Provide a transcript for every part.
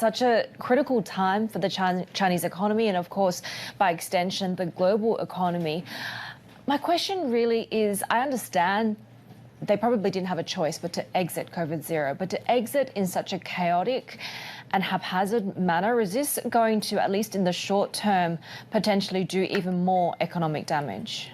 such a critical time for the Chinese economy and, of course, by extension, the global economy. My question really is, I understand they probably didn't have a choice but to exit COVID-0, but to exit in such a chaotic and haphazard manner, is this going to, at least in the short term, potentially do even more economic damage?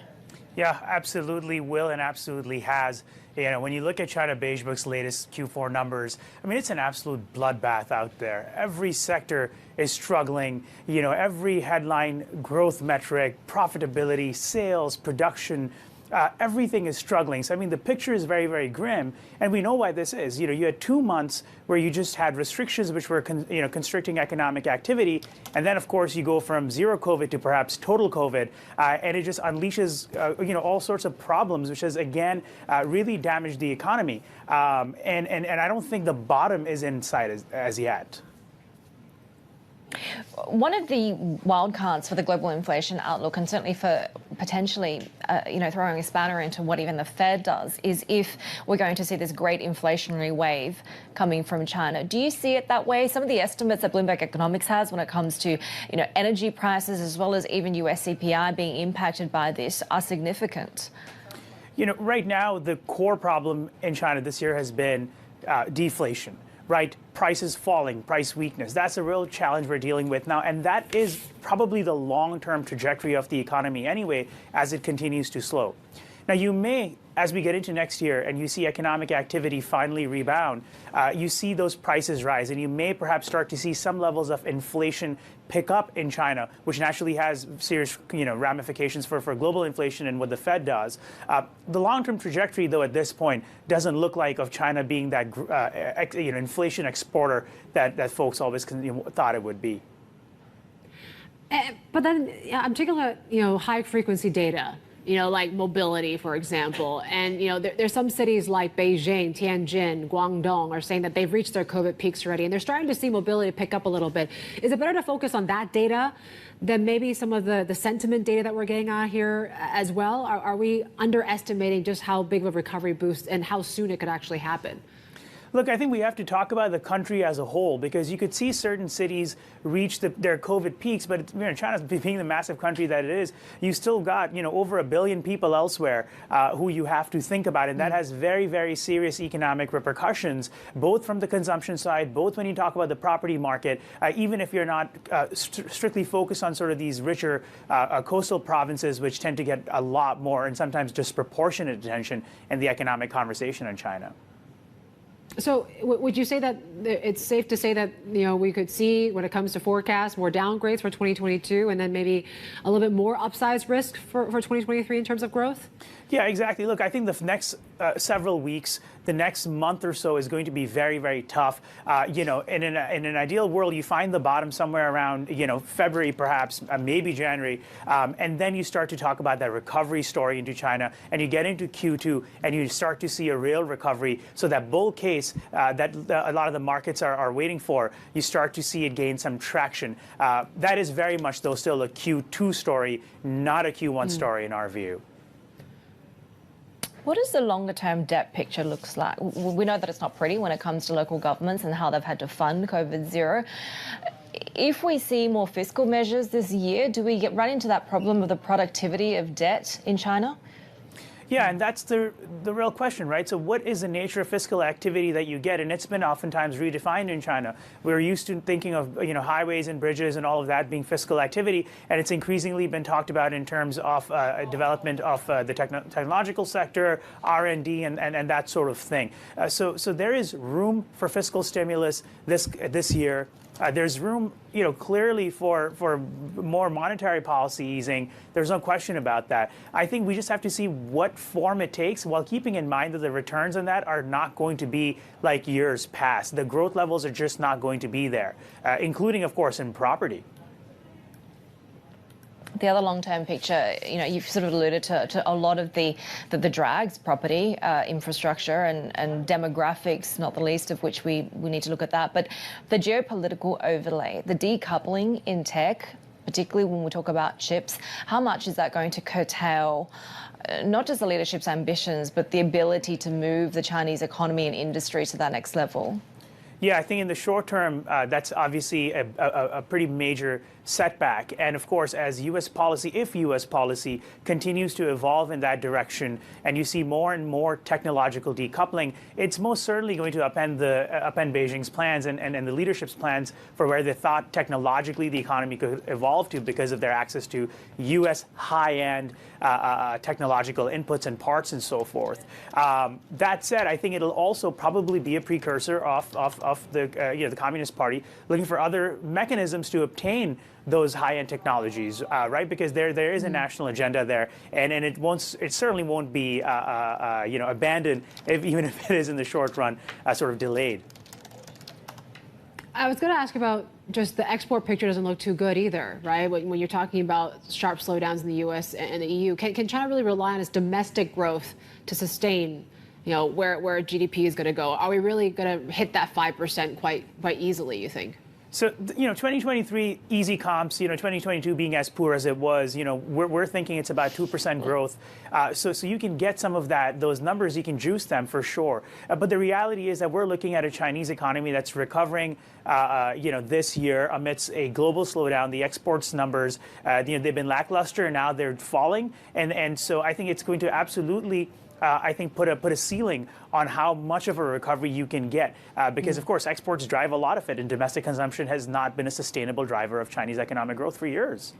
Yeah, absolutely will and absolutely has. You know, when you look at China Beige Book's latest Q4 numbers, I mean, it's an absolute bloodbath out there. Every sector is struggling. You know, every headline growth metric, profitability, sales, production, everything is struggling. So, I mean, the picture is very, very grim. And we know why this is. You know, you had 2 months where you just had restrictions which were, constricting economic activity. And then, of course, you go from zero COVID to perhaps total COVID. And it just unleashes, all sorts of problems, which has, again, really damaged the economy. And I don't think the bottom is in sight as yet. One of the wild cards for the global inflation outlook, and certainly for potentially, throwing a spanner into what even the Fed does, is if we're going to see this great inflationary wave coming from China. Do you see it that way? Some of the estimates that Bloomberg Economics has when it comes to, energy prices as well as even US CPI being impacted by this are significant. You know, right now, the core problem in China this year has been deflation. Right, prices falling, price weakness. That's a real challenge we're dealing with now, and that is probably the long-term trajectory of the economy anyway, as it continues to slow. Now, you may, as we get into next year and you see economic activity finally rebound, you see those prices rise, and you may perhaps start to see some levels of inflation pick up in China, which naturally has serious, ramifications for global inflation and what the Fed does. The long-term trajectory, though, at this point doesn't look like of China being that, inflation exporter that folks always thought it would be. But then I'm taking a high-frequency data. Like mobility, for example. And, there's some cities like Beijing, Tianjin, Guangdong are saying that they've reached their COVID peaks already, and they're starting to see mobility pick up a little bit. Is it better to focus on that data than maybe some of the sentiment data that we're getting out here as well? Are we underestimating just how big of a recovery boost and how soon it could actually happen? Look, I think we have to talk about the country as a whole, because you could see certain cities reach their COVID peaks, but China's being the massive country that it is, you still got over 1 billion people elsewhere who you have to think about, and that has very, very serious economic repercussions, both from the consumption side, both when you talk about the property market, even if you're not strictly focused on sort of these richer coastal provinces, which tend to get a lot more and sometimes disproportionate attention in the economic conversation in China. So would you say that it's safe to say that, we could see, when it comes to forecasts, more downgrades for 2022 and then maybe a little bit more upsized risk for 2023 in terms of growth? Yeah, exactly. Look, I think the next several weeks, the next month or so is going to be very, very tough. In an ideal world, you find the bottom somewhere around, February, perhaps, maybe January. And then you start to talk about that recovery story into China, and you get into Q2 and you start to see a real recovery. So that bull case that a lot of the markets are waiting for, you start to see it gain some traction. That is very much, though, still a Q2 story, not a Q1 story in our view. What does the longer-term debt picture looks like? We know that it's not pretty when it comes to local governments and how they've had to fund COVID-0. If we see more fiscal measures this year, do we run into that problem of the productivity of debt in China? Yeah, and that's the real question, right? So what is the nature of fiscal activity that you get? And it's been oftentimes redefined in China. We're used to thinking of, highways and bridges and all of that being fiscal activity, and it's increasingly been talked about in terms of development of the technological sector, R&D, and that sort of thing. So there is room for fiscal stimulus this year. There's room, clearly for more monetary policy easing. There's no question about that. I think we just have to see what form it takes, while keeping in mind that the returns on that are not going to be like years past. The growth levels are just not going to be there, including, of course, in property. The other long-term picture, you've sort of alluded to a lot of the drags, property, infrastructure and demographics, not the least of which we need to look at that. But the geopolitical overlay, the decoupling in tech, particularly when we talk about chips, how much is that going to curtail not just the leadership's ambitions, but the ability to move the Chinese economy and industry to that next level? Yeah, I think in the short term, that's obviously a pretty major setback. And of course, as U.S. policy, if U.S. policy continues to evolve in that direction, and you see more and more technological decoupling, it's most certainly going to upend Beijing's plans and the leadership's plans for where they thought technologically the economy could evolve to because of their access to U.S. high-end technological inputs and parts and so forth. That said, I think it'll also probably be a precursor of the Communist Party looking for other mechanisms to obtain those high-end technologies, right? Because there is a national agenda there, and it certainly won't be abandoned even if it is in the short run sort of delayed. I was going to ask about just the export picture doesn't look too good either, right? When you're talking about sharp slowdowns in the U.S. and the EU, can China really rely on its domestic growth to sustain, where GDP is going to go? Are we really going to hit that 5% quite easily, you think? So, 2023, easy comps, 2022 being as poor as it was, we're thinking it's about 2% growth. So you can get some of those numbers, you can juice them for sure. But the reality is that we're looking at a Chinese economy that's recovering, this year amidst a global slowdown. The exports numbers, they've been lackluster and now they're falling. And so I think it's going to absolutely put a ceiling on how much of a recovery you can get, because of course exports drive a lot of it, and domestic consumption has not been a sustainable driver of Chinese economic growth for years.